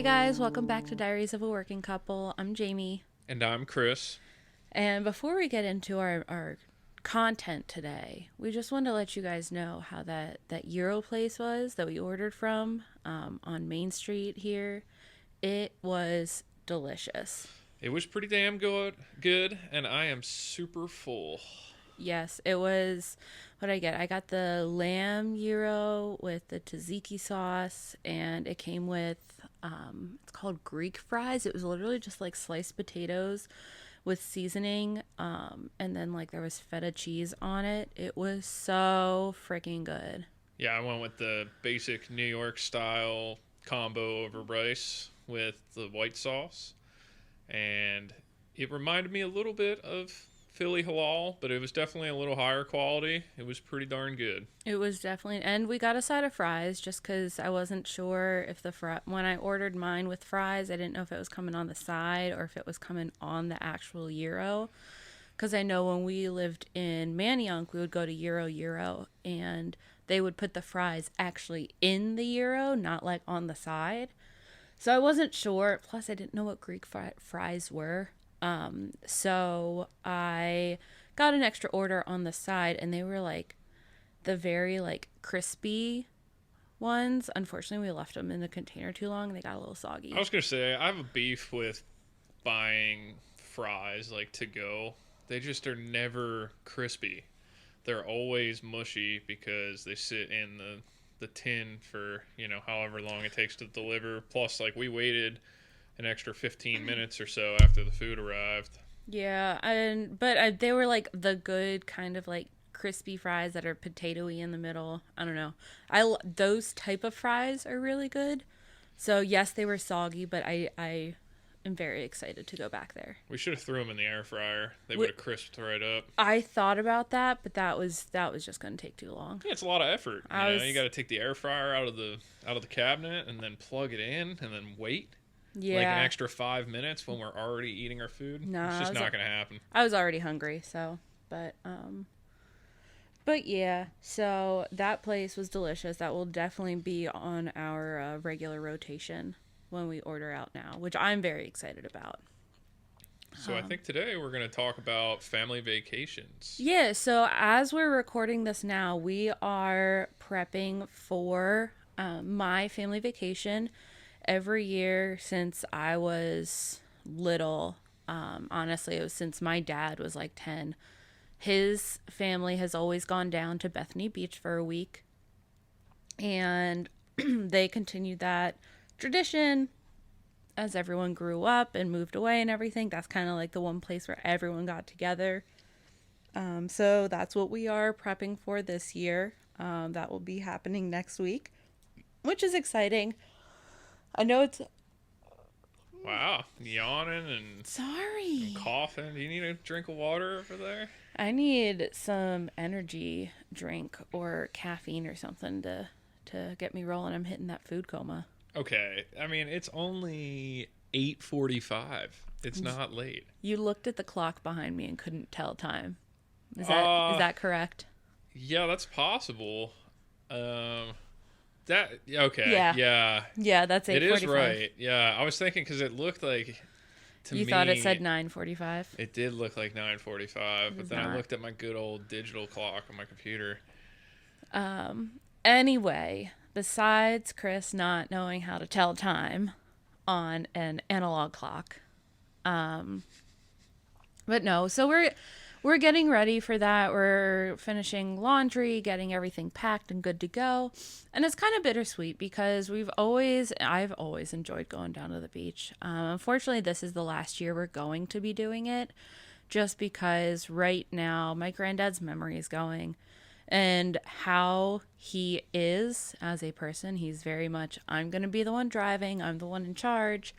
guys, welcome back to Diaries of a Working Couple. I'm Jamie. And I'm Chris. And before we get into our content today, we just wanted to let you guys know how that Euro place was that we ordered from on Main Street here. It was delicious. It was pretty damn good, and I am super full. Yes, it was. What did I get? I got the lamb gyro with the tzatziki sauce, and it came with, it's called Greek fries. It was literally just like sliced potatoes with seasoning, and then like there was feta cheese on it. It was so freaking good. Yeah, I went with the basic New York style combo over rice with the white sauce, and it reminded me a little bit of Philly halal, but it was definitely a little higher quality. It was pretty darn good. It was definitely, and we got a side of fries just because I wasn't sure if when I ordered mine with fries, I didn't know if it was coming on the side or if it was coming on the actual gyro. Because I know when we lived in Manayunk, we would go to Euro, and they would put the fries actually in the gyro, not like on the side. So I wasn't sure. Plus, I didn't know what Greek fries were. So I got an extra order on the side, and they were like the very like crispy ones. Unfortunately, we left them in the container too long. They got a little soggy. I was going to say, I have a beef with buying fries like to go. They just are never crispy. They're always mushy because they sit in the tin for, however long it takes to deliver. Plus, like, we waited an extra 15 minutes or so after the food arrived. Yeah, but they were like the good kind of like crispy fries that are potatoey in the middle. I don't know. Those type of fries are really good. So yes, they were soggy, but I am very excited to go back there. We should have threw them in the air fryer. They would have crisped right up. I thought about that, but that was just going to take too long. Yeah, it's a lot of effort. You got to take the air fryer out of the cabinet and then plug it in and then wait. Yeah. Like an extra 5 minutes when we're already eating our food. No, it's just not going to happen. I was already hungry, so, but yeah, so that place was delicious. That will definitely be on our regular rotation when we order out now, which I'm very excited about. So I think today we're going to talk about family vacations. Yeah, so as we're recording this now, we are prepping for my family vacation. Every year since I was little, honestly, it was since my dad was like 10. His family has always gone down to Bethany Beach for a week. And they continued that tradition as everyone grew up and moved away and everything. That's kind of like the one place where everyone got together. So that's what we are prepping for this year. That will be happening next week, which is exciting. I know it's... Wow, yawning and... Sorry. And coughing. Do you need a drink of water over there? I need some energy drink or caffeine or something to get me rolling. I'm hitting that food coma. Okay, I mean, it's only 8:45. It's not late. You looked at the clock behind me and couldn't tell time. Is that correct? Yeah, that's possible. Okay. Yeah. Yeah, that's 8:45. It is right. Yeah, I was thinking because it looked like you thought it said 9:45. It did look like 9:45, but then not. I looked at my good old digital clock on my computer. Anyway, besides Chris not knowing how to tell time on an analog clock, but no, so we're getting ready for that. We're finishing laundry, getting everything packed and good to go. And it's kind of bittersweet because I've always enjoyed going down to the beach. Unfortunately, this is the last year we're going to be doing it just because right now my granddad's memory is going. And how he is as a person, he's very much, I'm going to be the one driving, I'm the one in charge.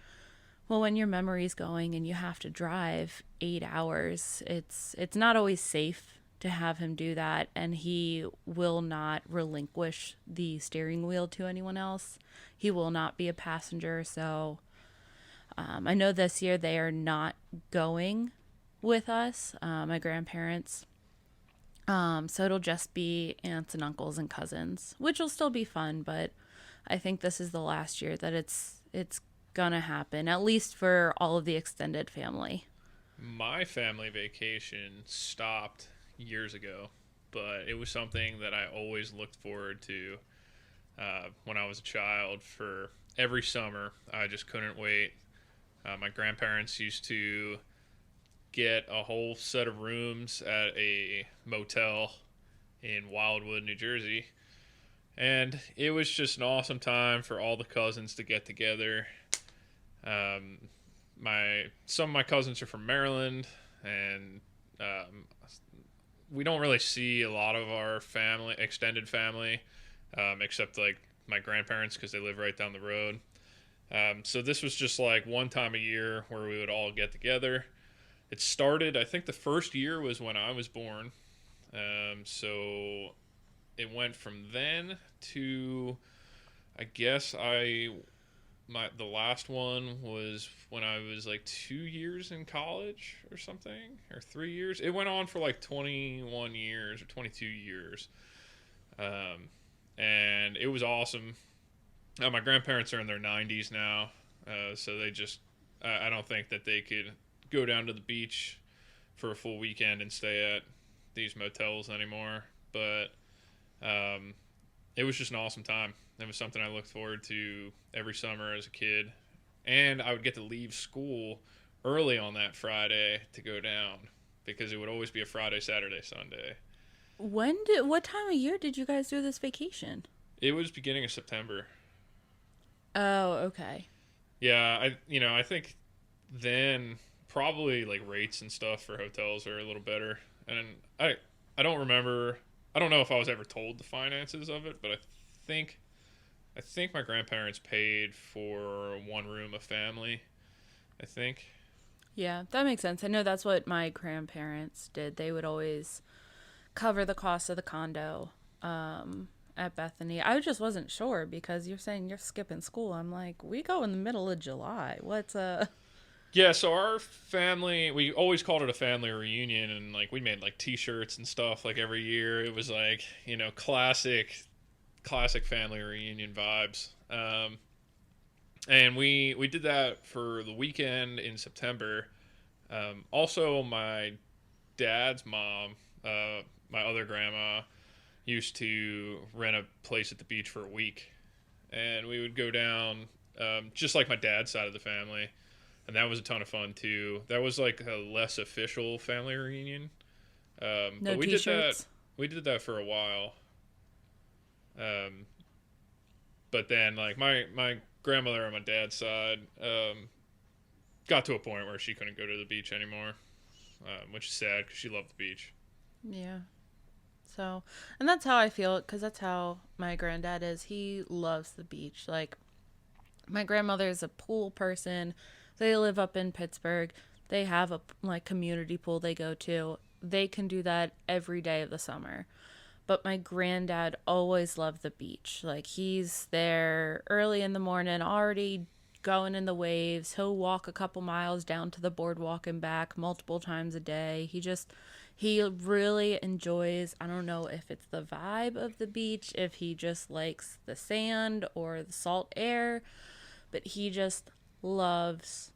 Well, when your memory's going and you have to drive 8 hours, it's not always safe to have him do that, and he will not relinquish the steering wheel to anyone else. He will not be a passenger, so I know this year they are not going with us, my grandparents. So it'll just be aunts and uncles and cousins, which will still be fun, but I think this is the last year that it's gonna happen, at least for all of the extended family. My family vacation stopped years ago, but it was something that I always looked forward to when I was a child. For every summer, I just couldn't wait. My grandparents used to get a whole set of rooms at a motel in Wildwood, New Jersey. And it was just an awesome time for all the cousins to get together. Um, some of my cousins are from Maryland, and we don't really see a lot of our family, extended family, except like my grandparents because they live right down the road. So this was just like one time a year where we would all get together. It started, I think the first year was when I was born. So it went from then to, I guess the last one was when I was like 2 years in college or something, or 3 years. It went on for like 21 years or 22 years. And it was awesome. My grandparents are in their 90s now, so they just, I don't think that they could go down to the beach for a full weekend and stay at these motels anymore. But it was just an awesome time. It was something I looked forward to every summer as a kid. And I would get to leave school early on that Friday to go down because it would always be a Friday, Saturday, Sunday. What time of year did you guys do this vacation? It was beginning of September. Oh, okay. Yeah, I think then probably like rates and stuff for hotels are a little better. And I don't remember. I don't know if I was ever told the finances of it, but think I think my grandparents paid for one room a family. I think. Yeah, that makes sense. I know that's what my grandparents did. They would always cover the cost of the condo at Bethany. I just wasn't sure because you're saying you're skipping school. I'm like, we go in the middle of July. Yeah, so our family, we always called it a family reunion, and like we made like T-shirts and stuff like every year. It was like classic family reunion vibes. And we did that for the weekend in September. Also, my dad's mom, my other grandma, used to rent a place at the beach for a week, and we would go down, just like my dad's side of the family, and that was a ton of fun too. That was like a less official family reunion, No but we did that. t-shirts? We did that for a while. But then like my grandmother on my dad's side got to a point where she couldn't go to the beach anymore, which is sad because she loved the beach. Yeah. So, and that's how I feel because that's how my granddad is. He loves the beach. Like, my grandmother is a pool person. They live up in Pittsburgh. They have a like community pool they go to. They can do that every day of the summer. But my granddad always loved the beach. Like, he's there early in the morning, already going in the waves. He'll walk a couple miles down to the boardwalk and back multiple times a day. He really enjoys, I don't know if it's the vibe of the beach, if he just likes the sand or the salt air, but he just loves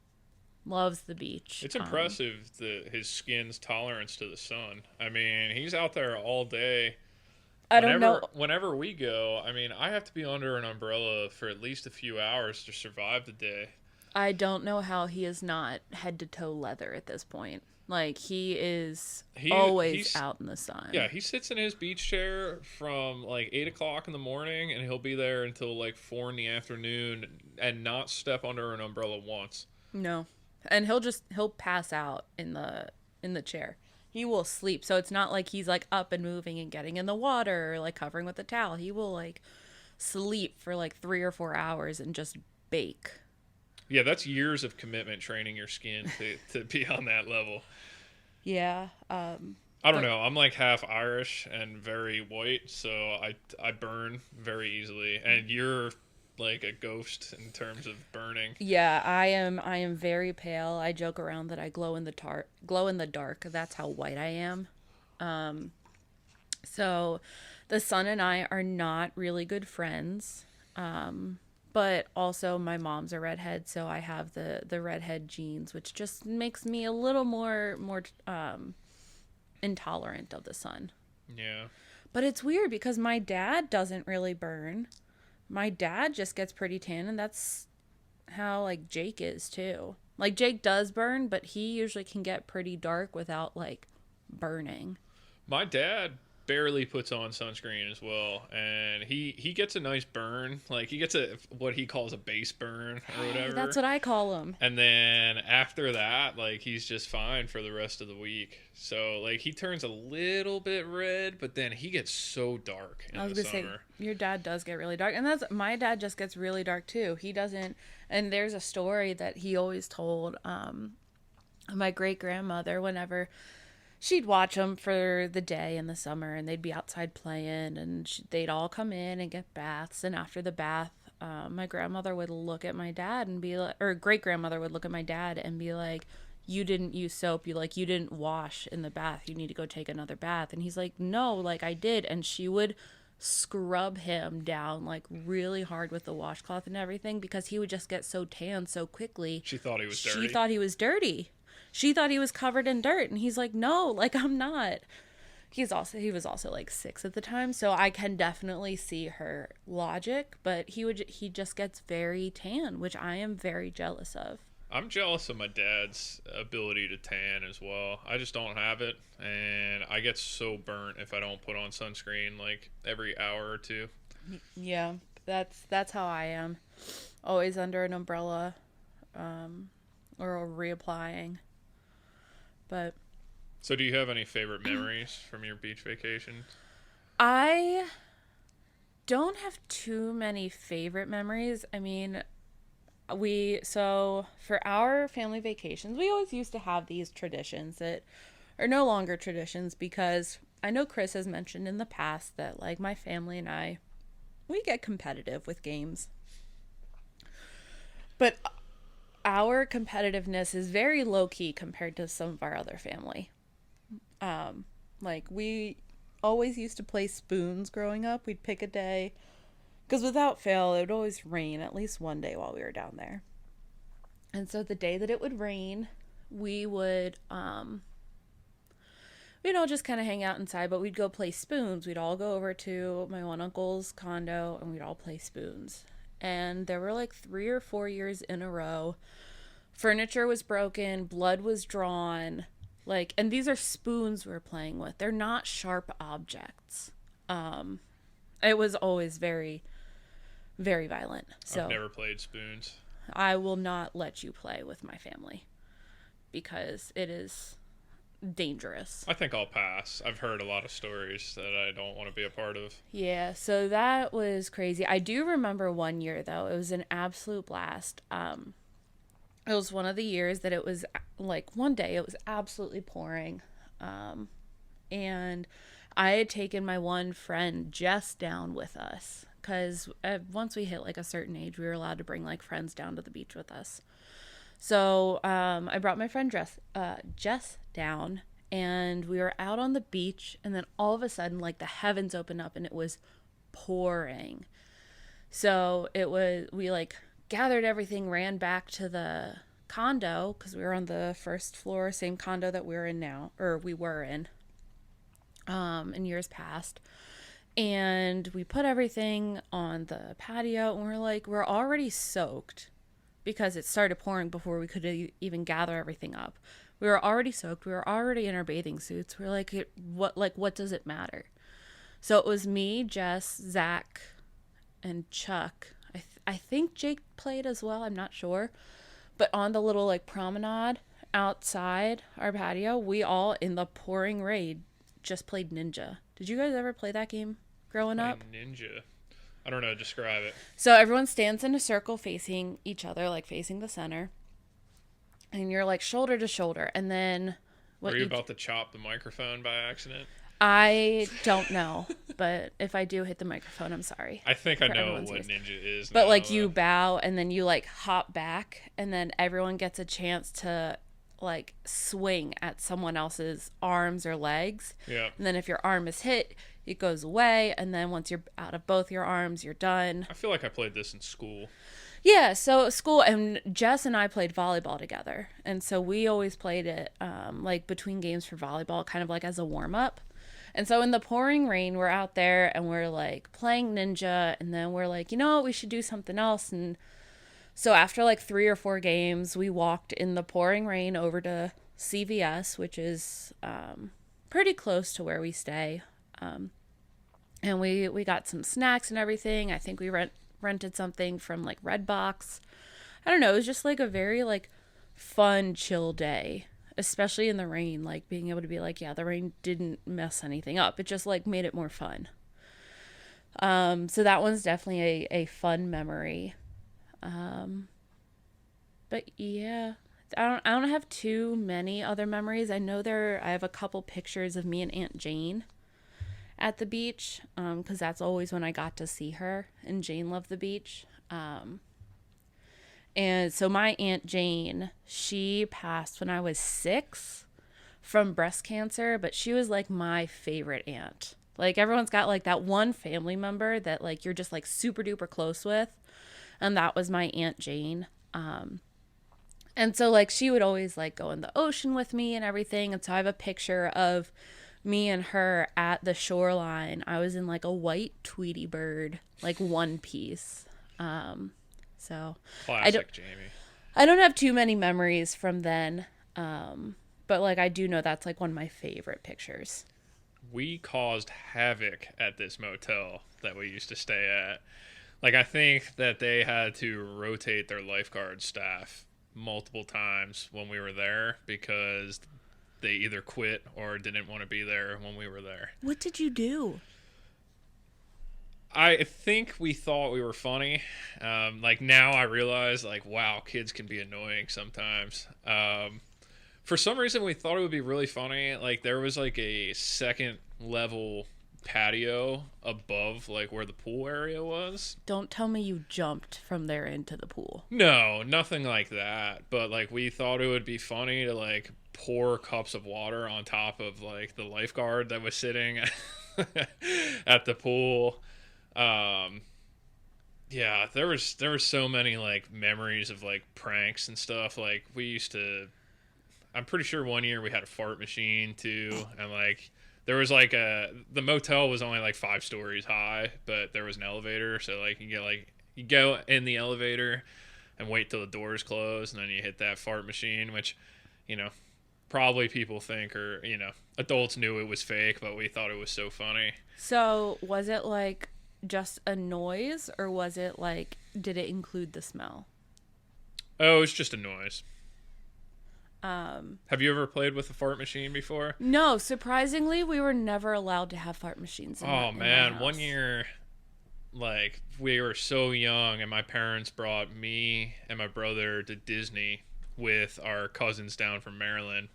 the beach. It's impressive his skin's tolerance to the sun. I mean, he's out there all day. I don't know. Whenever we go, I mean, I have to be under an umbrella for at least a few hours to survive the day. I don't know how he is not head to toe leather at this point. Like, he is always out in the sun. Yeah, he sits in his beach chair from like 8 o'clock in the morning, and he'll be there until like 4 in the afternoon, and not step under an umbrella once. No, and he'll pass out in the chair. He will sleep, so it's not like he's like up and moving and getting in the water or like covering with a towel. He will like sleep for like 3 or 4 hours and just bake. Yeah, that's years of commitment training your skin to be on that level. Yeah. I don't know. I'm like half Irish and very white, so I burn very easily. And you're like a ghost in terms of burning. Yeah, I am very pale. I joke around that I glow in the dark. That's how white I am. So the sun and I are not really good friends. but also my mom's a redhead, so I have the redhead genes, which just makes me a little more intolerant of the sun. Yeah. But it's weird because my dad doesn't really burn. My dad just gets pretty tan, and that's how like Jake is too. Like Jake does burn, but he usually can get pretty dark without like burning. My dad barely puts on sunscreen as well, and he gets a nice burn. Like he gets a what he calls a base burn or whatever. That's what I call him. And then after that, like he's just fine for the rest of the week. So like he turns a little bit red, but then he gets so dark in I was the gonna summer. say your dad does get really dark, and that's my dad just gets really dark too. He doesn't, and there's a story that he always told. My great grandmother, whenever she'd watch them for the day in the summer, and they'd be outside playing, and they'd all come in and get baths, and after the bath, my grandmother would look at my dad and be like, or great grandmother would look at my dad and be like, you didn't use soap, you didn't wash in the bath, you need to go take another bath. And he's like, no, like I did. And she would scrub him down like really hard with the washcloth and everything, because he would just get so tan so quickly. She thought he was dirty. She thought he was dirty. She thought he was covered in dirt, and he's like, no, like I'm not. He was also like 6 at the time, so I can definitely see her logic, but he just gets very tan, which I am very jealous of. I'm jealous of my dad's ability to tan as well. I just don't have it, and I get so burnt if I don't put on sunscreen like every hour or two. Yeah, that's how I am. Always under an umbrella, or reapplying. But So do you have any favorite memories from your beach vacation? I don't have too many favorite memories. I mean, so for our family vacations, we always used to have these traditions that are no longer traditions, because I know Chris has mentioned in the past that like my family and we get competitive with games. But our competitiveness is very low key compared to some of our other family. Like we always used to play spoons growing up. We'd pick a day, because without fail, it would always rain at least one day while we were down there. And so the day that it would rain, we would, just kind of hang out inside, but we'd go play spoons. We'd all go over to my one uncle's condo, and we'd all play spoons. And there were like 3 or 4 years in a row, furniture was broken, blood was drawn, like, and these are spoons we're playing with. They're not sharp objects. It was always very, very violent. So I've never played spoons. I will not let you play with my family, because it is dangerous. I think I'll pass. I've heard a lot of stories that I don't want to be a part of. Yeah, so that was crazy. I do remember one year, though. It was an absolute blast. It was one of the years that it was, like, one day it was absolutely pouring. And I had taken my one friend, Jess, down with us. Because once we hit, like, a certain age, we were allowed to bring, like, friends down to the beach with us. So I brought my friend Jess down, and we were out on the beach, and then all of a sudden, like, the heavens opened up, and it was pouring. So we, like, gathered everything, ran back to the condo, because we were on the first floor, same condo that we were in years past. And we put everything on the patio, and we're already soaked, because it started pouring before we could even gather everything up. We were already soaked. We were already in our bathing suits. We were like, what does it matter? So it was me, Jess, Zach, and Chuck. I think Jake played as well. I'm not sure. But on the little like promenade outside our patio, we all, in the pouring rain, just played Ninja. Did you guys ever play that game growing up? Ninja. I don't know. Describe it. So everyone stands in a circle facing each other, like facing the center. And you're like shoulder to shoulder. And then Were you about to chop the microphone by accident? I don't know. But if I do hit the microphone, I'm sorry. I think I know what Ninja is. But like you bow, and then you like hop back, and then everyone gets a chance to like swing at someone else's arms or legs. Yeah. And then if your arm is hit, it goes away. And then once you're out of both your arms, you're done. I feel like I played this in school. Yeah, so school, and Jess and I played volleyball together. And so we always played it like between games for volleyball, kind of like as a warm up. And so in the pouring rain, we're out there and we're like playing Ninja. And then we're like, you know what, we should do something else. And so after like 3 or 4 games, we walked in the pouring rain over to CVS, which is pretty close to where we stay. And we got some snacks and everything. I think we rented something from like Redbox. I don't know. It was just like a very like fun, chill day, especially in the rain. Like being able to be like, yeah, the rain didn't mess anything up. It just like made it more fun. So that one's definitely a fun memory. But yeah, I don't have too many other memories. I have a couple pictures of me and Aunt Jane at the beach, because that's always when I got to see her, and Jane loved the beach. And so my Aunt Jane, she passed when I was 6 from breast cancer, but she was like my favorite aunt. Like everyone's got like that one family member that like you're just like super duper close with, and that was my Aunt Jane. And so like she would always like go in the ocean with me and everything, and so I have a picture of me and her at the shoreline. I was in like a white Tweety bird, like one piece. So Classic Jamie. I don't have too many memories from then. But like I do know that's like one of my favorite pictures. We caused havoc at this motel that we used to stay at. Like I think that they had to rotate their lifeguard staff multiple times when we were there because they either quit or didn't want to be there when we were there. What did you do? I think we thought we were funny. Like now I realize like, wow, kids can be annoying sometimes. For some reason we thought it would be really funny. Like there was like a second level patio above like where the pool area was. Don't tell me you jumped from there into the pool. No, nothing like that. But like we thought it would be funny to like pour cups of water on top of like the lifeguard that was sitting at the pool. Yeah, there was so many like memories of like pranks and stuff. Like we used to, I'm pretty sure one year we had a fart machine too, and like there was like the motel was only like 5 stories high, but there was an elevator, so like you go in the elevator and wait till the doors close, and then you hit that fart machine, which, you know, probably people think, or you know, adults knew it was fake, but we thought it was so funny. So was it like just a noise, or was it like, did it include the smell? Oh, it was just a noise. Have you ever played with a fart machine before? No, surprisingly, we were never allowed to have fart machines. Oh man, one year, like we were so young, and my parents brought me and my brother to Disney with our cousins down from Maryland,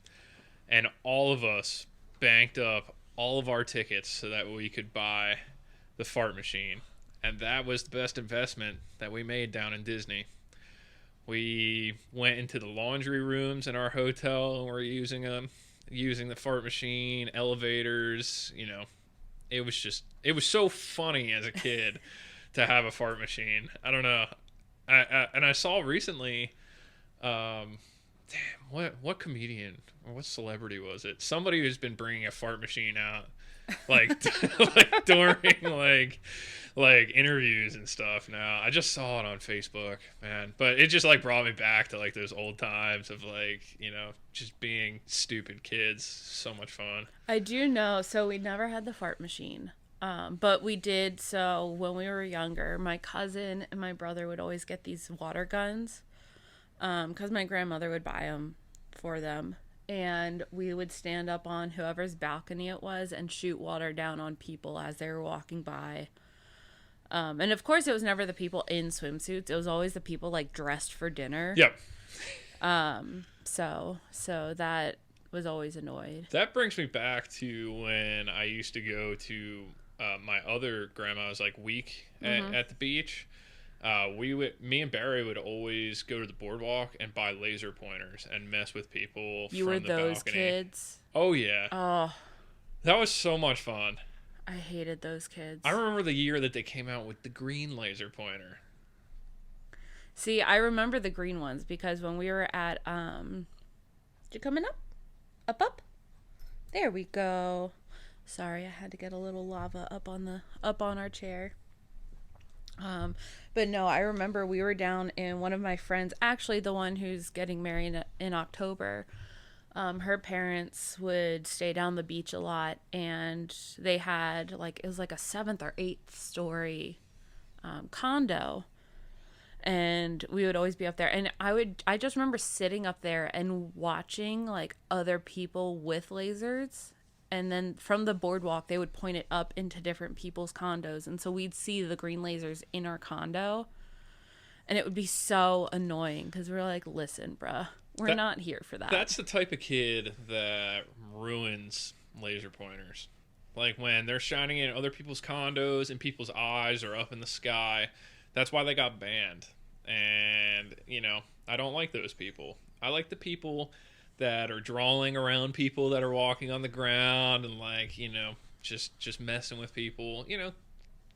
and all of us banked up all of our tickets so that we could buy the fart machine, and that was the best investment that we made down in Disney. We went into the laundry rooms in our hotel and we're using the fart machine, elevators, you know. It was so funny as a kid to have a fart machine. I don't know. I saw recently, what comedian or what celebrity was it? Somebody who's been bringing a fart machine out like like during like interviews and stuff now. I just saw it on Facebook, man. But it just like brought me back to like those old times of like, you know, just being stupid kids. So much fun. I do know, so we never had the fart machine. But we did, so when we were younger, my cousin and my brother would always get these water guns. Because my grandmother would buy them for them. And we would stand up on whoever's balcony it was and shoot water down on people as they were walking by. And of course, it was never the people in swimsuits. It was always the people like dressed for dinner. Yep. So that was always annoyed. That brings me back to when I used to go to my other grandma's like week at the beach. me and Barry would always go to the boardwalk and buy laser pointers and mess with people You from were the those balcony. kids. Oh yeah, Oh, that was so much fun. I hated those kids. I remember the year that they came out with the green laser pointer. See, I remember the green ones because when we were at you coming up? Up? There we go. Sorry, I had to get a little lava up on our chair. But no, I remember we were down in one of my friends, actually the one who's getting married in October. Her parents would stay down the beach a lot, and they had like it was like a 7th or 8th story condo, and we would always be up there. And I just remember sitting up there and watching like other people with lasers, and then from the boardwalk they would point it up into different people's condos, and so we'd see the green lasers in our condo, and it would be so annoying because we're like, listen bruh, we're not here for that. That's the type of kid that ruins laser pointers. Like when they're shining in other people's condos and people's eyes are up in the sky. That's why they got banned. And, I don't like those people. I like the people that are drawing around people that are walking on the ground and just messing with people.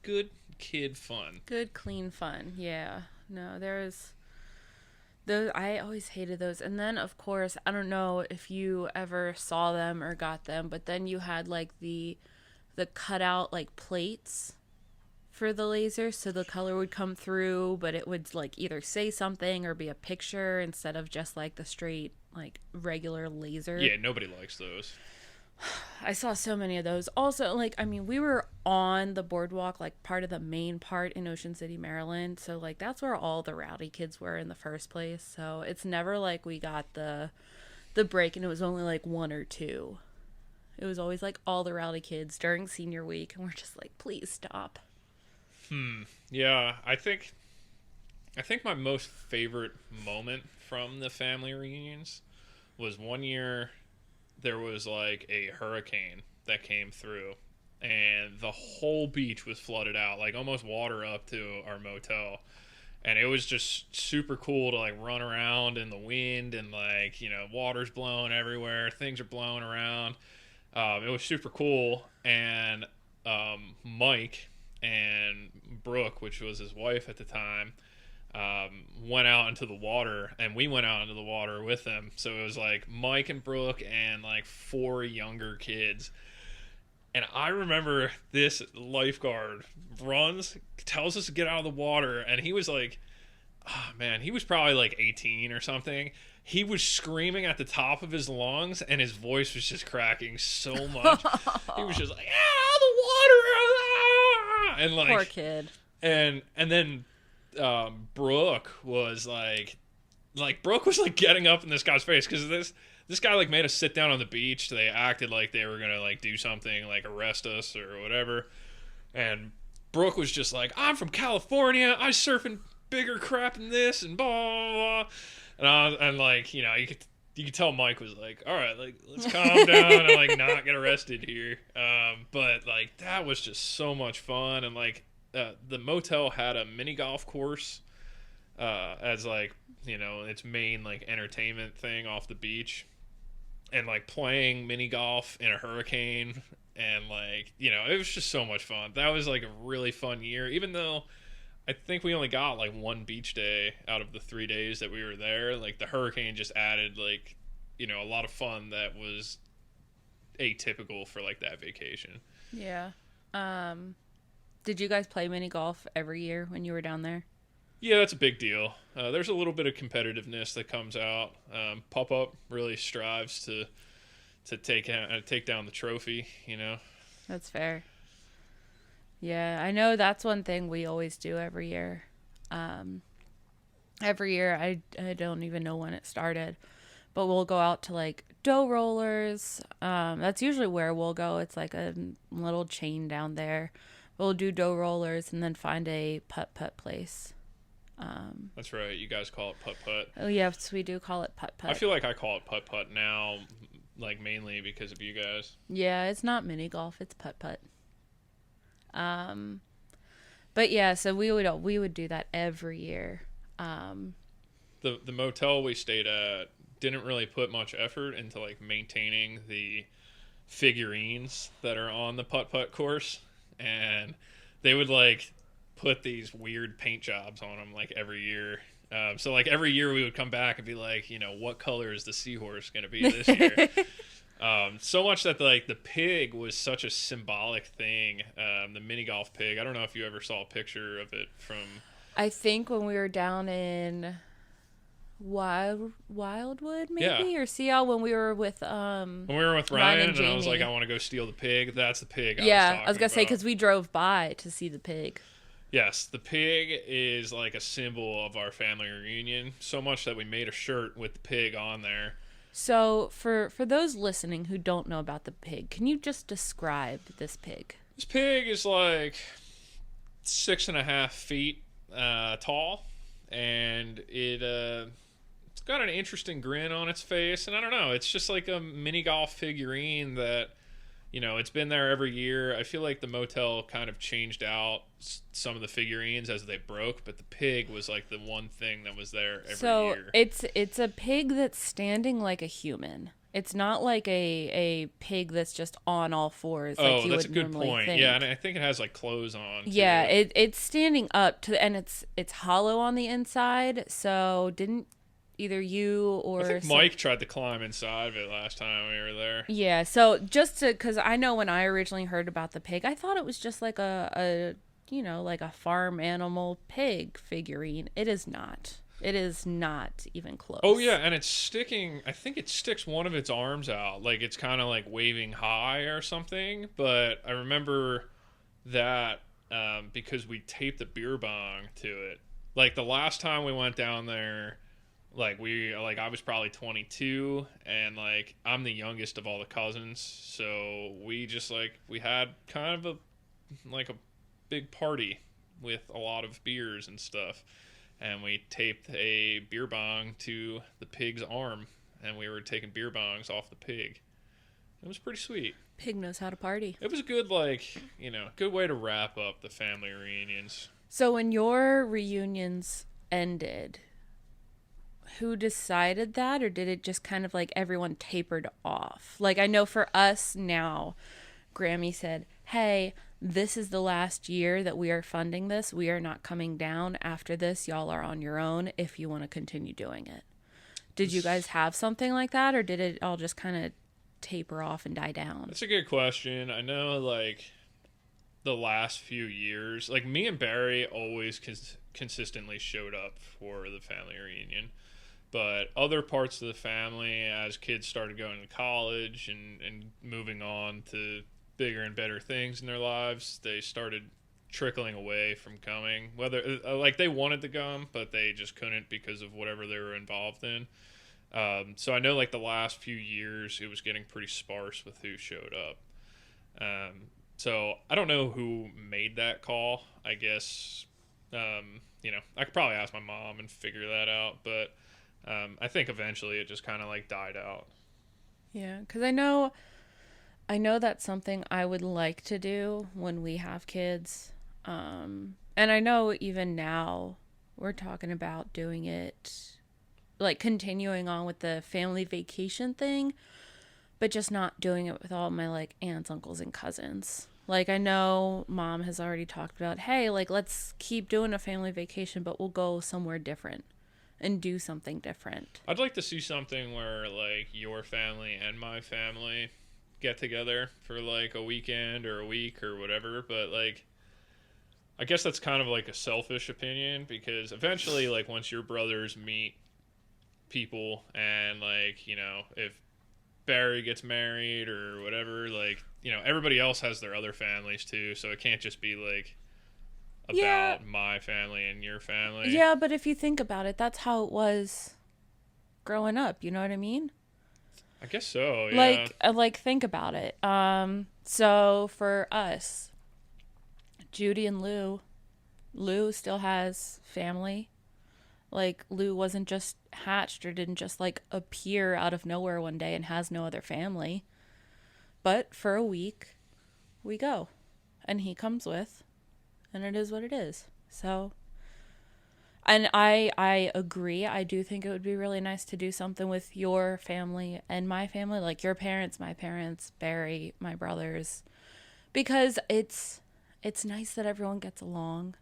Good kid fun. Good clean fun. Yeah. No, there's those. I always hated those. And then of course, I don't know if you ever saw them or got them, but then you had like the cutout like plates for the laser, so the color would come through, but it would like either say something or be a picture instead of just like the straight like regular laser. Yeah, nobody likes those. I saw so many of those. Also, like, I mean, we were on the boardwalk, like part of the main part in Ocean City, Maryland. So like that's where all the rowdy kids were in the first place. So it's never like we got the break and it was only like one or two. It was always like all the rowdy kids during senior week, and we're just like, please stop. Yeah, I think my most favorite moment from the family reunions was one year there was like a hurricane that came through and the whole beach was flooded out, like almost water up to our motel. And it was just super cool to like run around in the wind and like, water's blowing everywhere, things are blowing around. It was super cool. And Mike and Brooke, which was his wife at the time, went out into the water, and we went out into the water with them. So it was like Mike and Brooke and like 4 younger kids. And I remember this lifeguard tells us to get out of the water, and he was like, oh man, he was probably like 18 or something. He was screaming at the top of his lungs, and his voice was just cracking so much. He was just like, out of the water, and like, poor kid. And then Brooke was like Brooke was like getting up in this guy's face because this guy like made us sit down on the beach. They acted like they were gonna like do something, like arrest us or whatever. And Brooke was just like, I'm from California, I surfing bigger crap than this, and blah blah blah. And like, you could tell Mike was like, all right, like let's calm down and like not get arrested here. But like that was just so much fun. And like the motel had a mini golf course as like, its main like entertainment thing off the beach, and like playing mini golf in a hurricane, and like, it was just so much fun. That was like a really fun year, even though I think we only got like one beach day out of the 3 days that we were there. Like the hurricane just added like, a lot of fun that was atypical for like that vacation. Yeah. Did you guys play mini golf every year when you were down there? Yeah, that's a big deal. There's a little bit of competitiveness that comes out. Pop-Up really strives to take down the trophy, That's fair. Yeah, I know that's one thing we always do every year. Every year, I don't even know when it started, but we'll go out to like dough rollers. That's usually where we'll go. It's like a little chain down there. We'll do dough rollers and then find a putt-putt place. That's right. You guys call it putt-putt. Oh, yes, we do call it putt-putt. I feel like I call it putt-putt now, like mainly because of you guys. Yeah, it's not mini golf. It's putt-putt. But But yeah, so we would do that every year. The motel we stayed at didn't really put much effort into like maintaining the figurines that are on the putt putt course, and they would like put these weird paint jobs on them like every year. So like every year we would come back and be like, what color is the seahorse going to be this year? So much that like the pig was such a symbolic thing. The mini golf pig. I don't know if you ever saw a picture of it from. I think when we were down in Wildwood, maybe, or Seal, when we were with when we were with Ryan Ryan and I was like, I want to go steal the pig. That's the pig. I was gonna say, because we drove by to see the pig. Yes, the pig is like a symbol of our family reunion. So much that we made a shirt with the pig on there. So for those listening who don't know about the pig, can you just describe this pig? This pig is like 6.5 feet tall, and it's got an interesting grin on its face. And I don't know, it's just like a mini golf figurine that, it's been there every year. I feel like the motel kind of changed out some of the figurines as they broke, but the pig was like the one thing that was there every year. So it's a pig that's standing like a human. It's not like a pig that's just on all fours. Like you that's would a good normally point. think. Yeah, and I think it has like clothes on. Yeah, too. it's standing up and it's hollow on the inside. So didn't either you or I think Mike tried to climb inside of it last time we were there. Yeah, so because I know when I originally heard about the pig, I thought it was just like a like a farm animal pig figurine. It is not. It is not even close. Oh yeah, and it's sticking. I think it sticks one of its arms out, like it's kind of like waving high or something. But I remember that because we taped the beer bong to it. Like the last time we went down there. I was probably 22, and like I'm the youngest of all the cousins, so we just we had kind of a big party with a lot of beers and stuff, and we taped a beer bong to the pig's arm, and we were taking beer bongs off the pig. It was pretty sweet. Pig knows how to party. It was a good good way to wrap up the family reunions. So when your reunions ended, who decided that, or did it just kind of like everyone tapered off? Like I know for us now, Grammy said, hey, this is the last year that we are funding this. We are not coming down after this. Y'all are on your own if you want to continue doing it. Did you guys have something like that, or did it all just kind of taper off and die down? That's a good question. I know the last few years, like me and Barry always consistently showed up for the family reunion. But other parts of the family, as kids started going to college and moving on to bigger and better things in their lives, they started trickling away from coming. Whether they wanted to come, but they just couldn't because of whatever they were involved in. So I know the last few years, it was getting pretty sparse with who showed up. So I don't know who made that call. I guess I could probably ask my mom and figure that out, but. I think eventually it just kind of died out. Yeah, because I know that's something I would like to do when we have kids. And I know even now we're talking about doing it, continuing on with the family vacation thing, but just not doing it with all my aunts, uncles, and cousins. I know Mom has already talked about, hey, let's keep doing a family vacation, but we'll go somewhere different. And do something different. I'd like to see something where your family and my family get together for a weekend or a week or whatever, but I guess that's kind of a selfish opinion, because eventually once your brothers meet people and if Barry gets married or whatever, everybody else has their other families too, so it can't just be about my family and your family. Yeah, but if you think about it, that's how it was growing up. You know what I mean? I guess so, yeah. Think about it. So for us, Judy and Lou still has family. Lou wasn't just hatched or didn't just appear out of nowhere one day and has no other family. But for a week, we go. And he comes with. and it is what it is. So, and I agree. I do think it would be really nice to do something with your family and my family, like your parents, my parents, Barry, my brothers, because it's nice that everyone gets along.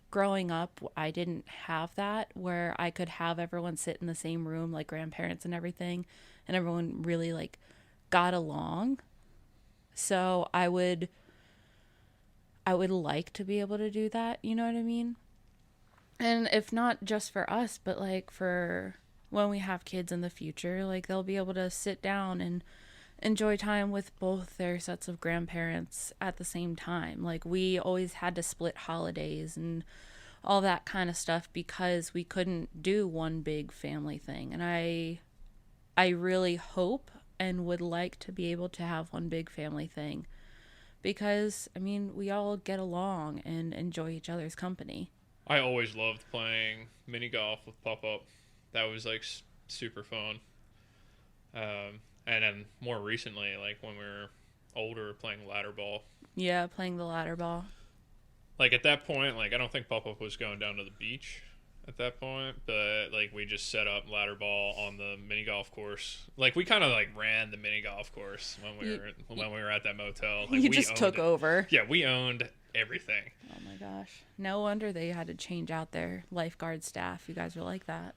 Growing up, I didn't have that where I could have everyone sit in the same room, like grandparents and everything, and everyone really like got along. So I would like to be able to do that, you know what I mean? And if not just for us, but like for when we have kids in the future, like they'll be able to sit down and enjoy time with both their sets of grandparents at the same time. Like we always had to split holidays and all that kind of stuff because we couldn't do one big family thing. And I really hope and would like to be able to have one big family thing because I mean, we all get along and enjoy each other's company. I always loved playing mini golf with Pop Up. That was like super fun. And then more recently, like when we were older, playing ladder ball. Yeah, playing the ladder ball. Like at that point, like I don't think Pop Up was going down to the beach at that point, but like we just set up ladder ball on the mini golf course. Like we kind of like ran the mini golf course when we were at that motel. Like, You we just took owned it. over. Yeah, we owned everything. Oh my gosh. No wonder they had to change out their lifeguard staff. You guys were like that.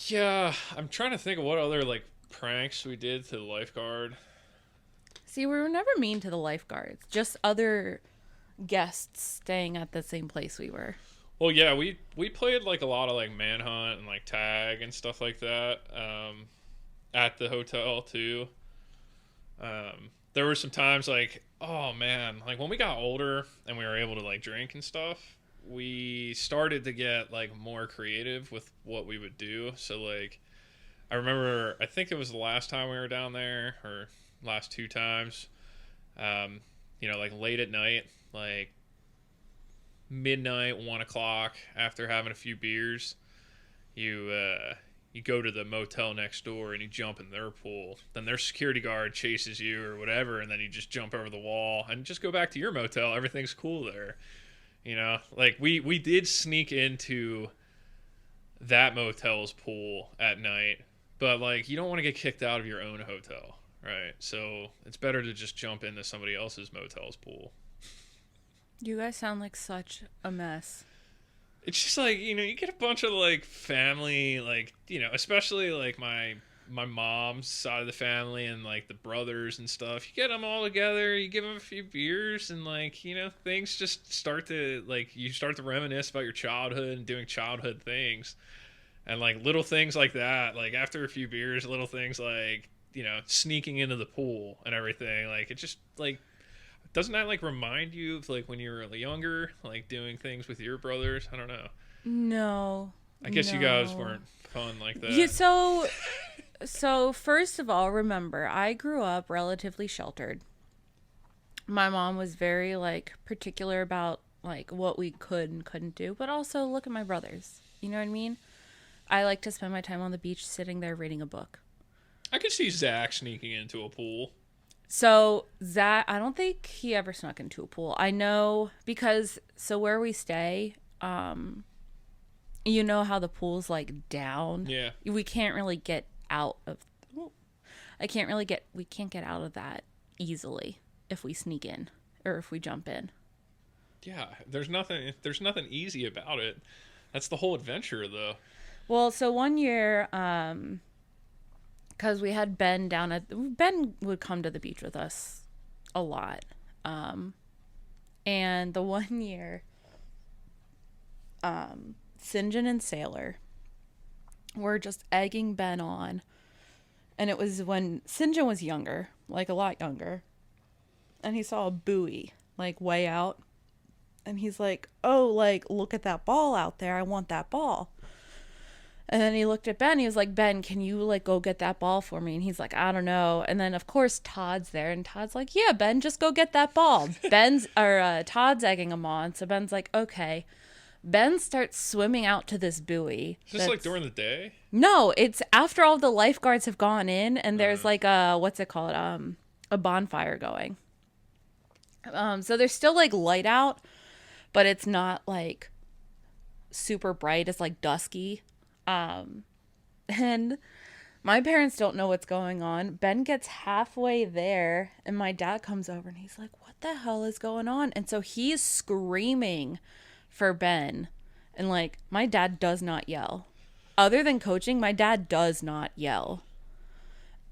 Yeah, I'm trying to think of what other like pranks we did to the lifeguard. See, we were never mean to the lifeguards, just other guests staying at the same place we were. Well, yeah, we played like a lot of like manhunt and like tag and stuff like that at the hotel too. There were some times like, oh man, like when we got older and we were able to like drink and stuff, we started to get like more creative with what we would do. So like I remember, I think it was the last time we were down there or last two times, like late at night, like midnight, 1 o'clock, after having a few beers, you go to the motel next door and you jump in their pool. Then their security guard chases you or whatever, and then you just jump over the wall and just go back to your motel. Everything's cool there. Like we did sneak into that motel's pool at night, but like you don't want to get kicked out of your own hotel, right? So it's better to just jump into somebody else's motel's pool. You guys sound like such a mess. It's just like, you get a bunch of like family, like, especially like my mom's side of the family and like the brothers and stuff. You get them all together, you give them a few beers, and like, things just start to like, you start to reminisce about your childhood and doing childhood things. And like little things like that, like after a few beers, little things like, sneaking into the pool and everything. Like it just like, doesn't that like remind you of like when you were younger, like doing things with your brothers? I don't know. No. I guess you guys weren't fun like that. Yeah, so first of all, remember, I grew up relatively sheltered. My mom was very like particular about like what we could and couldn't do, but also look at my brothers. You know what I mean? I like to spend my time on the beach sitting there reading a book. I could see Zach sneaking into a pool. So Zach, I don't think he ever snuck into a pool. I know because where we stay, you know how the pool's like down. Yeah. We can't really get out of. We can't get out of that easily if we sneak in or if we jump in. Yeah, there's nothing easy about it. That's the whole adventure, though. Well, so one year, because we had Ben Ben would come to the beach with us a lot. And the one year, St. John and Sailor were just egging Ben on. And it was when St. John was younger, like a lot younger. And he saw a buoy, like way out. And he's like, oh, like, look at that ball out there. I want that ball. And then he looked at Ben. He was like, Ben, can you like go get that ball for me? And he's like, I don't know. And then of course Todd's there, and Todd's like, yeah, Ben, just go get that ball. Todd's egging him on. So Ben's like, okay. Ben starts swimming out to this buoy. Is this like during the day? No, it's after all the lifeguards have gone in, and there's like what's it called? A bonfire going. So there's still like light out, but it's not like super bright. It's like dusky. And my parents don't know what's going on. Ben gets halfway there, and my dad comes over and he's like, "What the hell is going on?" And so he's screaming for Ben. And like, my dad does not yell. Other than coaching, my dad does not yell.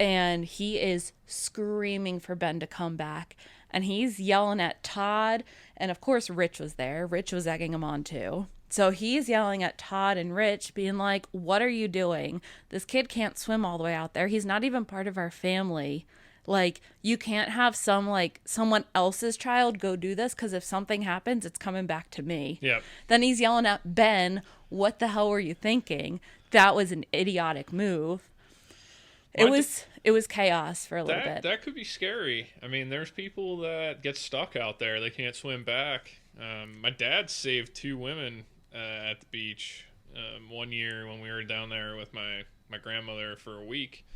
And he is screaming for Ben to come back. And he's yelling at Todd. And of course, Rich was there. Rich was egging him on too. So he's yelling at Todd and Rich, being like, "What are you doing? This kid can't swim all the way out there. He's not even part of our family. Like, you can't have someone else's child go do this, because if something happens, it's coming back to me." Yep. Then he's yelling at Ben, "What the hell were you thinking? That was an idiotic move." It was chaos for a little bit. That could be scary. I mean, there's people that get stuck out there. They can't swim back. My dad saved 2 women at the beach one year when we were down there with my grandmother for a week.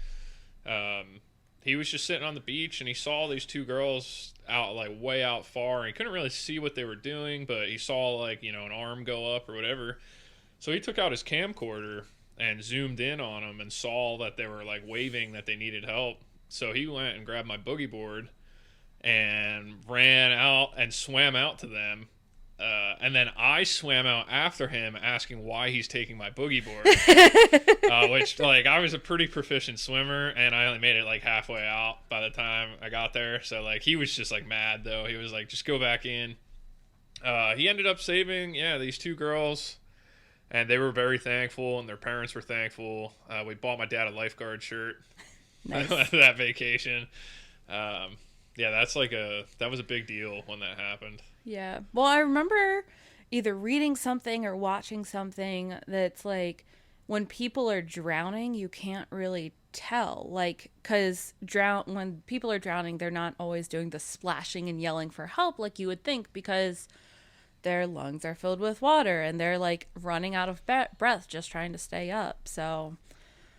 He was just sitting on the beach and he saw these 2 girls out, like, way out far. And he couldn't really see what they were doing, but he saw, like, an arm go up or whatever. So he took out his camcorder and zoomed in on them and saw that they were, like, waving that they needed help. So he went and grabbed my boogie board and ran out and swam out to them. And then I swam out after him asking why he's taking my boogie board. Which, like, I was a pretty proficient swimmer, and I only made it, like, halfway out by the time I got there. So, like, he was just, like, mad, though. He was like, "Just go back in." He ended up saving, these 2 girls. And they were very thankful, and their parents were thankful. We bought my dad a lifeguard shirt Nice. that vacation. That was a big deal when that happened. Yeah. Well, I remember either reading something or watching something that's like, when people are drowning, you can't really tell. Like, because when people are drowning, they're not always doing the splashing and yelling for help like you would think, because their lungs are filled with water and they're like running out of breath just trying to stay up. So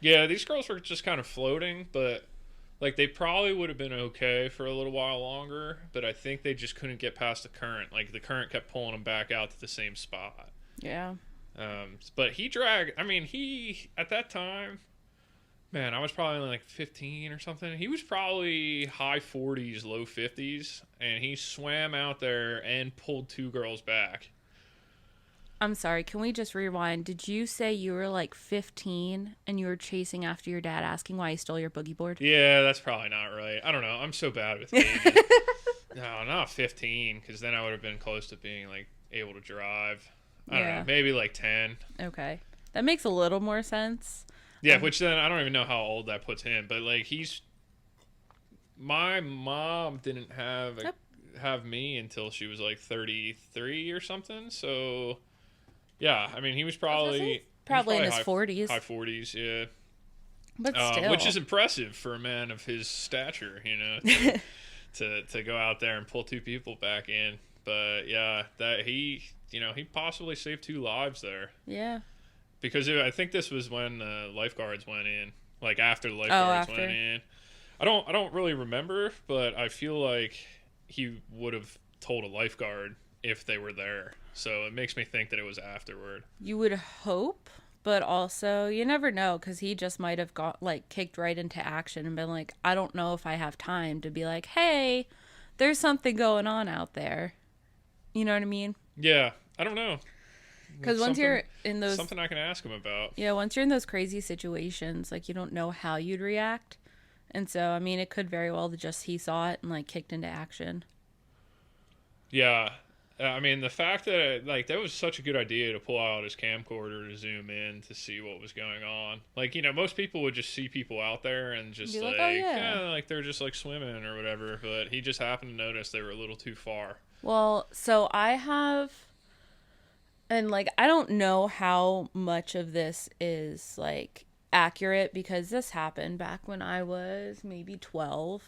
Yeah, these girls were just kind of floating, but like they probably would have been okay for a little while longer, but I think they just couldn't get past the current. Like the current kept pulling them back out to the same spot. yeah. But he at that time, man, I was probably only like 15 or something. He was probably high 40s, low 50s, and he swam out there and pulled 2 girls back. I'm sorry, can we just rewind? Did you say you were like 15 and you were chasing after your dad asking why he stole your boogie board? Yeah, that's probably not right. I don't know. I'm so bad with ages. No, not 15, because then I would have been close to being like able to drive. I don't know, maybe like 10. Okay. That makes a little more sense. Yeah, which then I don't even know how old that puts him, but like my mom didn't have me until she was like 33 or something. So yeah, I mean he was probably in his 40s. high 40s, yeah. But still, which is impressive for a man of his stature, to go out there and pull 2 people back in. But yeah, that he possibly saved 2 lives there. Yeah. Because I think this was when lifeguards went in, like after the lifeguards went in. I don't really remember, but I feel like he would have told a lifeguard if they were there. So it makes me think that it was afterward. You would hope, but also you never know, because he just might have got like kicked right into action and been like, "I don't know if I have time to be like, hey, there's something going on out there." You know what I mean? Yeah, I don't know. Because once you're in those... Something I can ask him about. Yeah, once you're in those crazy situations, like, you don't know how you'd react. And so, I mean, it could very well just he saw it and, like, kicked into action. Yeah. I mean, the fact that, that was such a good idea to pull out his camcorder to zoom in to see what was going on. Like, most people would just see people out there and just, like, oh, yeah. like, they're just, like, swimming or whatever. But he just happened to notice they were a little too far. Well, so I have... And, like, I don't know how much of this is, like, accurate, because this happened back when I was maybe 12.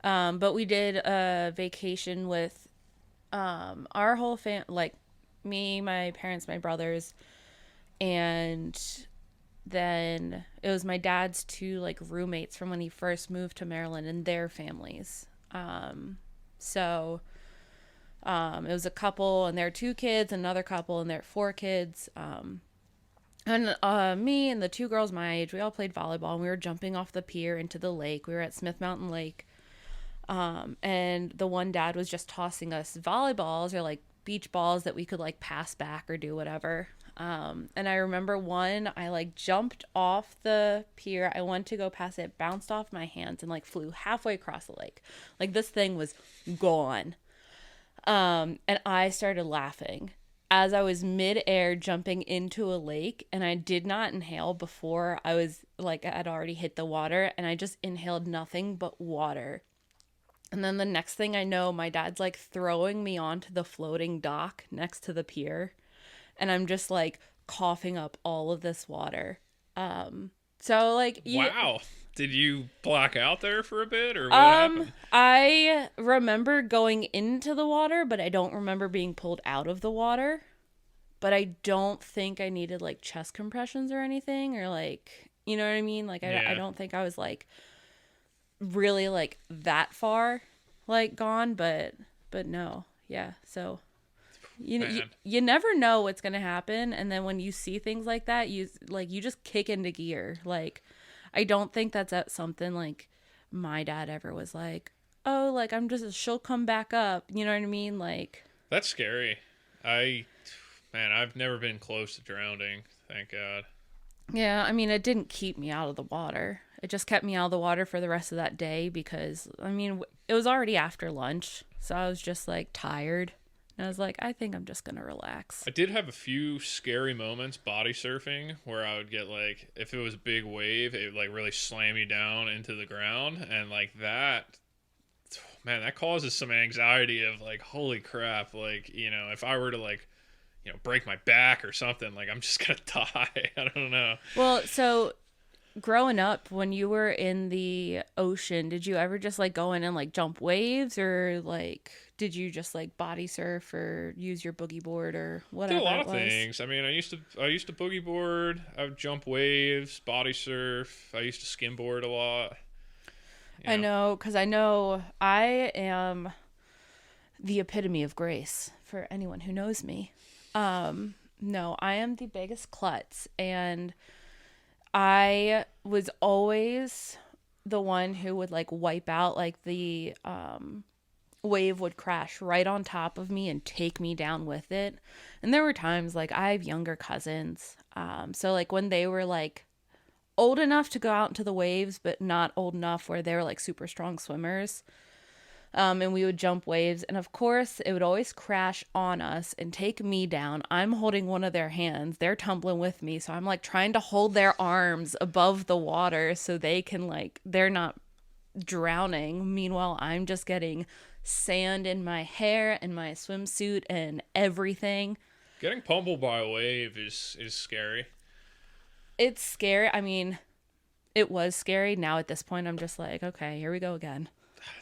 But we did a vacation with our whole like, me, my parents, my brothers, and then it was my dad's 2, like, roommates from when he first moved to Maryland and their families. So... It was a couple and their 2 kids, another couple and their 4 kids. And me and the 2 girls my age, we all played volleyball and we were jumping off the pier into the lake. We were at Smith Mountain Lake. And the one dad was just tossing us volleyballs or like beach balls that we could like pass back or do whatever. And I remember one, I like jumped off the pier. I went to go pass it, bounced off my hands and like flew halfway across the lake. Like this thing was gone. And I started laughing as I was midair jumping into a lake, and I did not inhale before I was like, I'd already hit the water, and I just inhaled nothing but water. And then the next thing I know, my dad's like throwing me onto the floating dock next to the pier, and I'm just like coughing up all of this water. So like Wow. Did you black out there for a bit, or what happened? I remember going into the water, but I don't remember being pulled out of the water. But I don't think I needed like chest compressions or anything, or like, you know what I mean? Like I don't think I was like really like that far like gone, but no. Yeah. So you never know what's going to happen, and then when you see things like that, you just kick into gear. Like I don't think that's something like my dad ever was like, oh, like she'll come back up. You know what I mean? Like That's scary. I've never been close to drowning. Thank God. yeah, I mean, it didn't keep me out of the water. It just kept me out of the water for the rest of that day because, I mean, it was already after lunch. So I was just like tired. And I was like, I think I'm just going to relax. I did have a few scary moments body surfing where I would get like, if it was a big wave, it would like really slam you down into the ground. And like that, man, that causes some anxiety of like, holy crap. Like, if I were to like, break my back or something, like I'm just going to die. I don't know. Well, so growing up, when you were in the ocean, did you ever just like go in and like jump waves, or like did you just like body surf or use your boogie board or whatever? Did a lot of things. I mean, I used to boogie board. I would jump waves, body surf. I used to skimboard a lot. I know, because I know I am the epitome of grace for anyone who knows me. No, I am the biggest klutz, and I was always the one who would like wipe out, like the wave would crash right on top of me and take me down with it. And there were times like I have younger cousins. So like when they were like old enough to go out into the waves, but not old enough where they were like super strong swimmers. And we would jump waves. And of course, it would always crash on us and take me down. I'm holding one of their hands. They're tumbling with me. So I'm like trying to hold their arms above the water so they can like, they're not drowning. Meanwhile, I'm just getting sand in my hair and my swimsuit and everything. Getting pummeled by a wave is scary. It's scary. I mean, it was scary. Now at this point, I'm just like, okay, here we go again.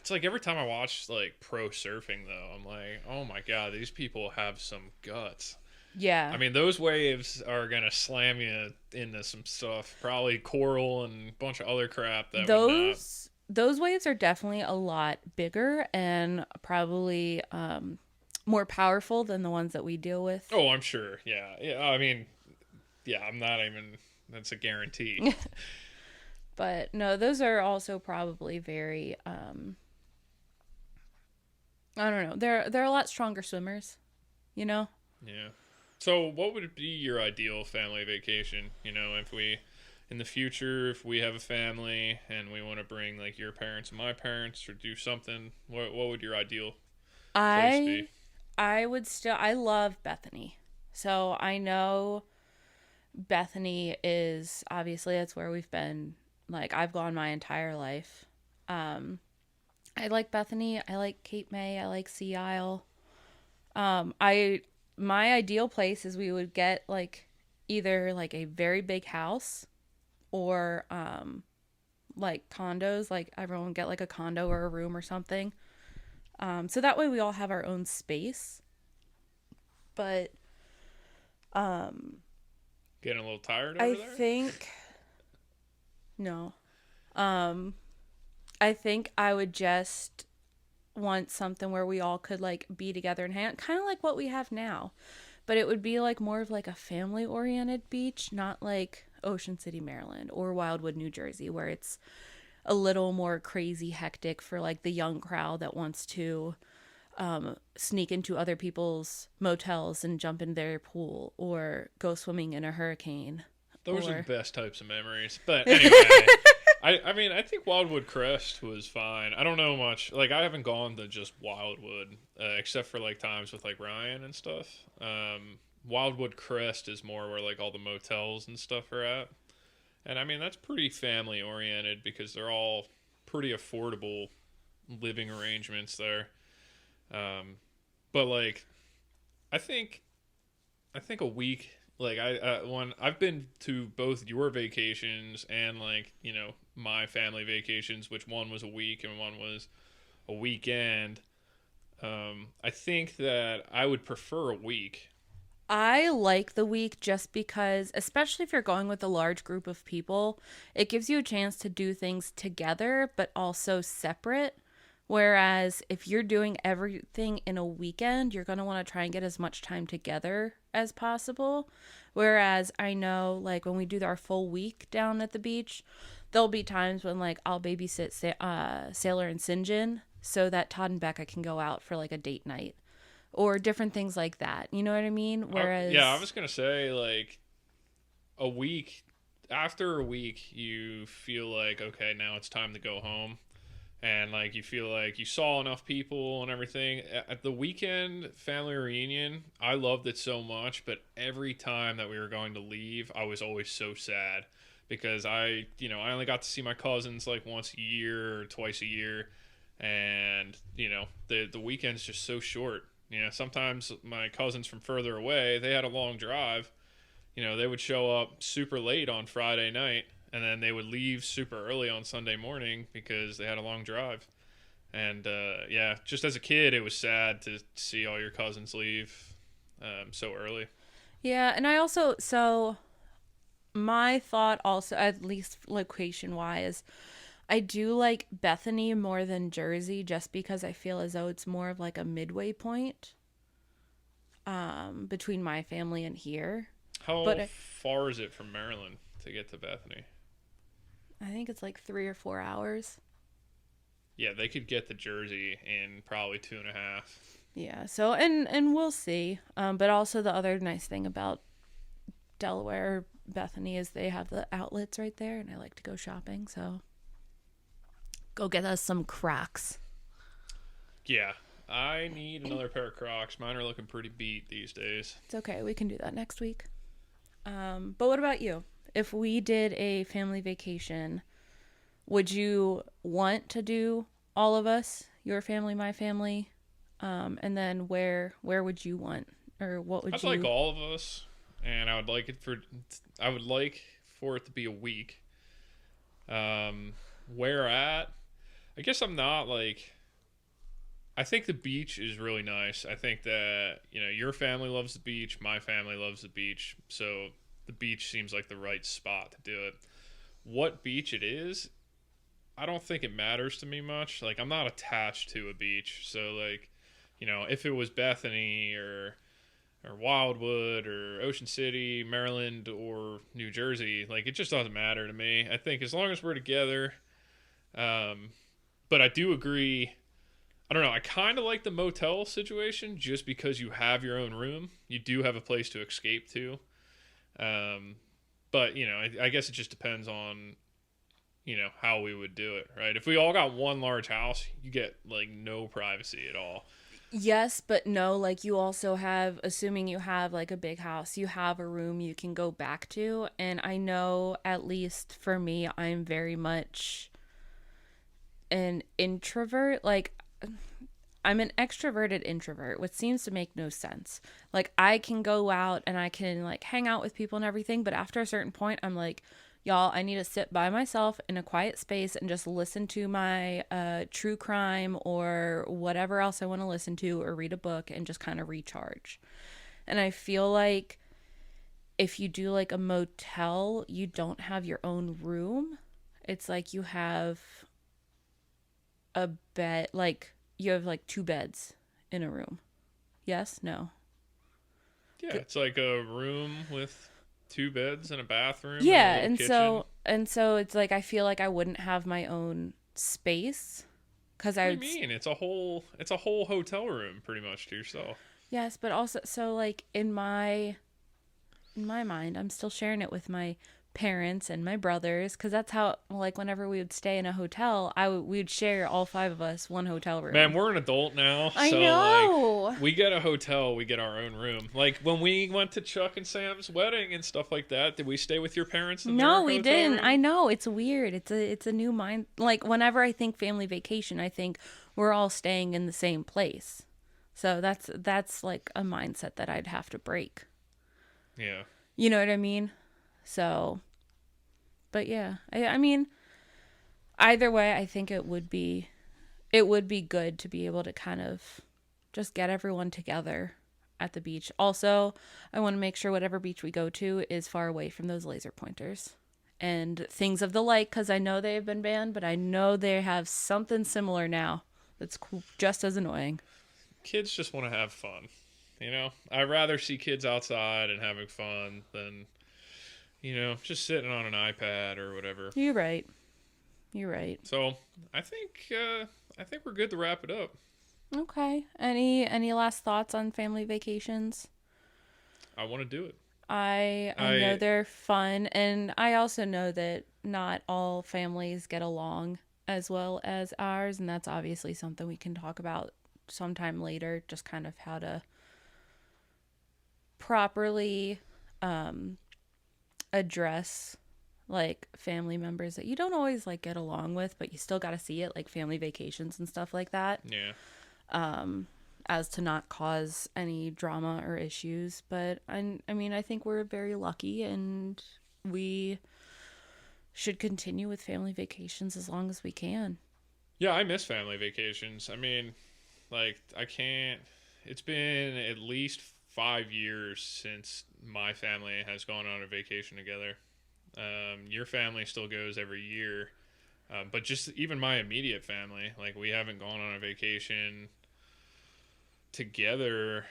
It's like every time I watch like pro surfing though, I'm like, oh my God, these people have some guts. Yeah. I mean, those waves are gonna slam you into some stuff, probably coral and a bunch of other crap. Those waves are definitely a lot bigger and probably more powerful than the ones that we deal with. Oh, I'm sure. Yeah. I mean, yeah, I'm not even. That's a guarantee. But no, those are also probably very I don't know. They're a lot stronger swimmers, you know? Yeah. So, what would be your ideal family vacation? If we in the future, if we have a family and we want to bring like your parents and my parents or do something, what would your ideal place be? I love Bethany. So, I know Bethany is obviously that's where we've been. Like I've gone my entire life. I like Bethany. I like Cape May. I like Sea Isle. My ideal place is we would get like either like a very big house or like condos. Like everyone would get like a condo or a room or something. So that way we all have our own space. But getting a little tired over there? I think no. I think I would just want something where we all could like be together and hang out, kind of like what we have now. But it would be like more of like a family oriented beach, not like Ocean City, Maryland or Wildwood, New Jersey, where it's a little more crazy hectic for like the young crowd that wants to sneak into other people's motels and jump in their pool or go swimming in a hurricane. Those are the Or best types of memories. But anyway, I mean, I think Wildwood Crest was fine. I don't know much. Like, I haven't gone to just Wildwood, except for like times with like Ryan and stuff. Wildwood Crest is more where like all the motels and stuff are at. And I mean, that's pretty family oriented because they're all pretty affordable living arrangements there. Um, but like, I think I think a week. Like when I've been to both your vacations and like my family vacations, which one was a week and one was a weekend. I think that I would prefer a week. I like the week just because, especially if you're going with a large group of people, it gives you a chance to do things together, but also separate. Whereas if you're doing everything in a weekend, you're going to want to try and get as much time together as possible. Whereas I know, like, when we do our full week down at the beach, there'll be times when, like, I'll babysit Sailor and Sinjin so that Todd and Becca can go out for, like, a date night or different things like that. You know what I mean? Yeah, I Whereas, was gonna say like a week. After a week, you feel like okay, now it's time to go home. And like you feel like you saw enough people and everything at the weekend family reunion. I loved it so much, but every time that we were going to leave, I was always so sad because I only got to see my cousins like once a year or twice a year, and the weekend's just so short. Sometimes my cousins from further away, they had a long drive. They would show up super late on Friday night and then they would leave super early on Sunday morning because they had a long drive. And yeah, just as a kid, it was sad to see all your cousins leave so early. yeah. And I also, so my thought also, at least location wise, I do like Bethany more than Jersey just because I feel as though it's more of like a midway point between my family and here. How But far is it from Maryland to get to Bethany? I think it's like 3 or 4 hours. Yeah, they could get to Jersey in probably 2.5. Yeah. So and we'll see. But also the other nice thing about Delaware, Bethany, is they have the outlets right there, and I like to go shopping. So go get us some Crocs. Yeah, I need another pair of Crocs. Mine are looking pretty beat these days. It's okay. We can do that next week. But what about you? If we did a family vacation, would you want to do all of us, your family, my family? And then where would you want, or what would I'd you? like all of us, and I would like for it to be a week. Where at? I guess I'm not like. I think the beach is really nice. I think that your family loves the beach, my family loves the beach, so the beach seems like the right spot to do it. What beach it is, I don't think it matters to me much. Like I'm not attached to a beach, so like, if it was Bethany or Wildwood or Ocean City, Maryland or New Jersey, like it just doesn't matter to me. I think as long as we're together, but I do agree. I don't know. I kind of like the motel situation just because you have your own room. You do have a place to escape to. Um, but I guess it just depends on how we would do it, right? If we all got one large house, you get like no privacy at all. Yes, but no. Like you also have, assuming you have like a big house, you have a room you can go back to. And I know, at least for me, I'm very much an introvert. Like I'm an extroverted introvert, which seems to make no sense. Like I can go out and I can like hang out with people and everything, but after a certain point I'm like, y'all, I need to sit by myself in a quiet space and just listen to my true crime or whatever else I want to listen to, or read a book and just kind of recharge. And I feel like if you do like a motel, you don't have your own room. It's like you have a bed, like you have like 2 beds in a room. Yes? No. Yeah, it's like a room with 2 beds and a bathroom Yeah, and a little and kitchen. so it's like I feel like I wouldn't have my own space cuz I What do would you mean? It's a whole hotel room pretty much to yourself. yes, but also so like in my mind, I'm still sharing it with my parents and my brothers because that's how like whenever we would stay in a hotel, we would share all 5 of us one hotel Man, room. we're an adult now, I so like know. we get a hotel, we get our own room. Like when we went to Chuck and Sam's wedding and stuff like that, did we stay with your parents in their No, we hotel didn't. I room? know it's weird. It's a new mind. Like whenever I think family vacation, I think we're all staying in the same place. So that's like a mindset that I'd have to break. Yeah. You know what I mean? So, but yeah, I mean, either way, I think it would be good to be able to kind of just get everyone together at the beach. Also, I want to make sure whatever beach we go to is far away from those laser pointers and things of the like because I know they have been banned, but I know they have something similar now that's just as annoying. Kids just want to have fun. I'd rather see kids outside and having fun than, just sitting on an iPad or whatever. You're right. You're right. So I think we're good to wrap it up. Okay. Any last thoughts on family vacations? I want to do it. I know they're fun, and I also know that not all families get along as well as ours, and that's obviously something we can talk about sometime later, just kind of how to properly address like family members that you don't always like get along with, but you still got to see it, like family vacations and stuff like that, Yeah. as to not cause any drama or issues. But I mean, I think we're very lucky and we should continue with family vacations as long as we can. Yeah, I miss family vacations. I mean, like, I can't. It's been at least 5 years since my family has gone on a vacation together. Your family still goes every year. But just even my immediate family, like, we haven't gone on a vacation together.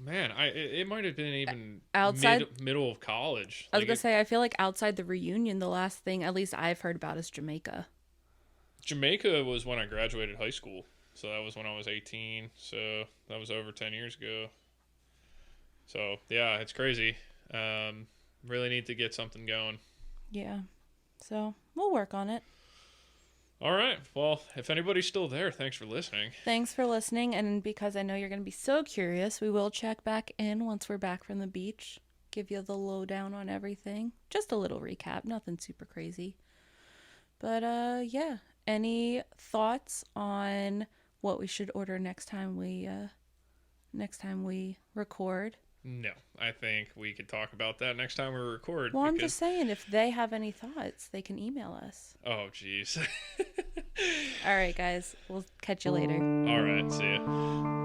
Man, it might have been even Outside, middle of college. I was Like gonna say, I feel like outside the reunion, the last thing at least I've heard about is Jamaica. Jamaica was when I graduated high school. So that was when I was 18. So that was over 10 years ago. So yeah, it's crazy. Really need to get something going. Yeah. So we'll work on it. All right. Well, if anybody's still there, thanks for listening. Thanks for listening. And because I know you're going to be so curious, we will check back in once we're back from the beach, give you the lowdown on everything. Just a little recap, nothing super crazy. But yeah, any thoughts on what we should order next time we record? No, I think we could talk about that next time we record. Well, I'm just saying, if they have any thoughts, they can email us. Oh, jeez. All right, guys. We'll catch you later. All right. See ya.